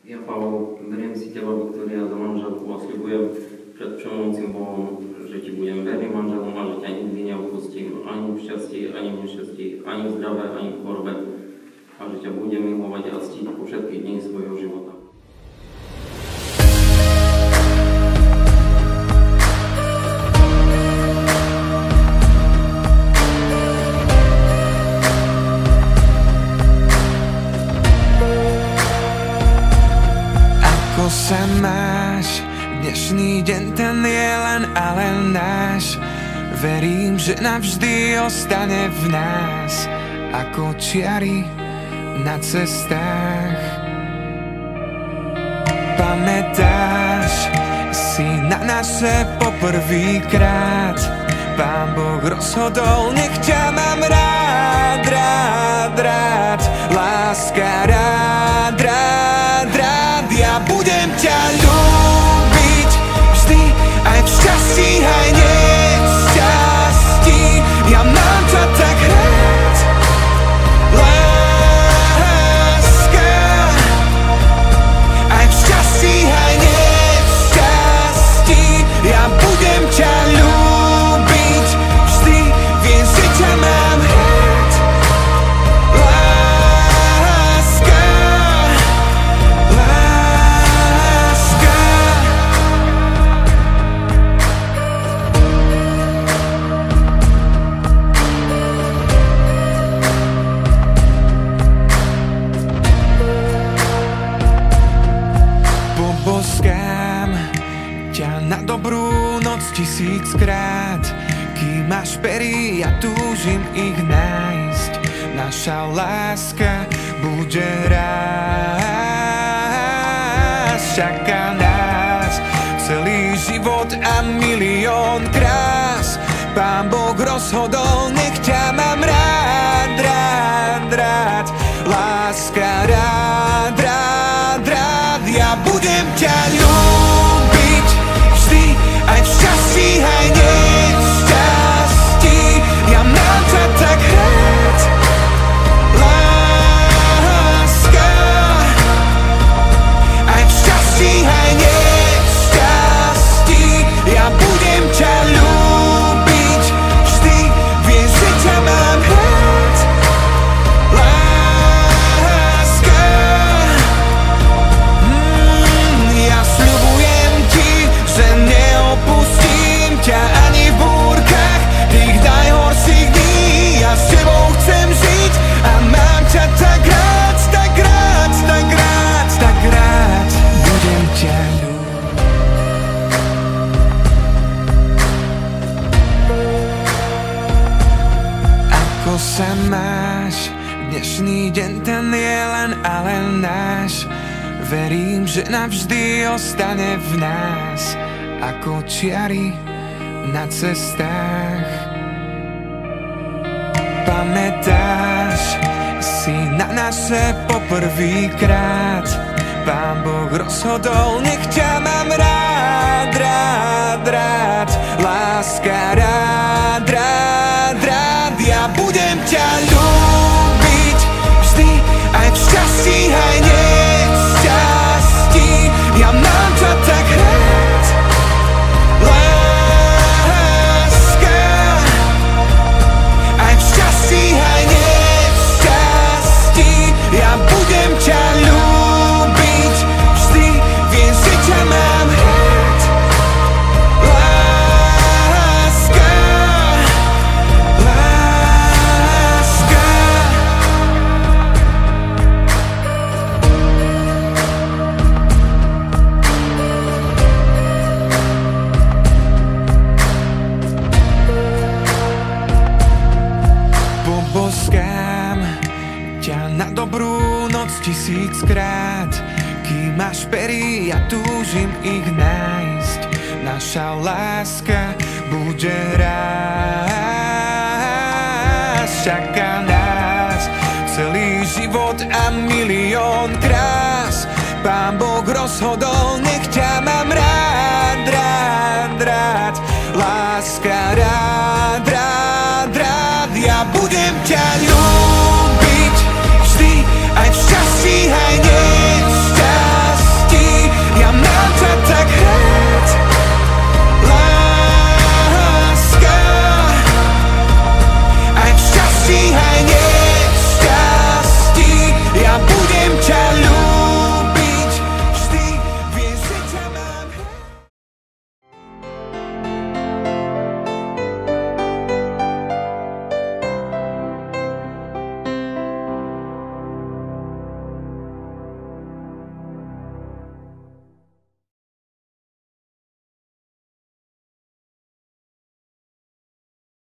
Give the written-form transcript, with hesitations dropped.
Ja, Paweł, beriem si teba, Viktória, za manželku a sľubujem pred všemovúcim Bohom, že ti budem verným manželom a že ťa nikdy neopustím, ani v šťastí, ani v nešťastí, ani v zdravé, ani v chorobe. A že ťa budem milovať a ctiť po všetky dni svojho života. Ako sa máš? Dnešný deň ten je len a len náš. Verím, že navždy ostane v nás ako čiary na cestách. Pamätáš si na naše poprvýkrát? Pán Boh rozhodol, nech ťa mám rád, rád, rád. Láska, rád, rád, rád. Ja budem ťa ľúbiť vždy, aj v šťastí, aj nešťastí. Ja mám ťa tak rád, láska. Aj v šťastí, aj nešťastí. Ja budem ťa ľúbiť vždy, viem, že ťa mám rád, láska, láska. Poboskám ťa na dobrú noc 1000-krát. Kým máš pery, ja túžim ich nájsť. Naša láska bude rásť. Čaká nás celý život a milión krás. Pán Boh rozhodol, nech ťa mám rád, rád, rád. Láska, rád, rád, rád. Ja budem ťa ľúbiť vždy, aj v šťastí, aj nešťastí. Ja mám ťa tak rád, láska. Aj v šťastí, aj nešťastí. Ja budem ťa ľúbiť vždy, viem, že ťa mám rád, láska. Ja sľubujem ti, že neopustím ťa ani v búrkach tých najhorších dní. Ja s tebou chcem žiť a mám ťa tak rád, tak rád, tak rád, tak rád. Budem ťa ľúbiť. Ako sa máš? Dnešný deň ten je len a len náš. Verím, že navždy ostane v nás ako čiary na cestách. Pamätáš si na naše poprvýkrát? Pán Boh rozhodol, nech ťa mám rád, rád, rád. Láska, rád, rád, rád. Ja budem ťa ľúbiť vždy, aj v šťastí, aj nešťastí. Ja mám ťa tak rád, láska. Aj v šťastí, aj nešťastí. Ja budem ťa ľúbiť vždy, viem, že ťa mám rád, láska, láska. Poboskám ťa na dobrú noc 1000-krát. Kým máš pery, ja túžim ich nájsť. Naša láska bude rásť. Čaká nás celý život a milión krás. Pán Boh rozhodol, nech ťa mám rád, rád, rád. Láska, rád, rád, rád. Ja budem ťa ľúbiť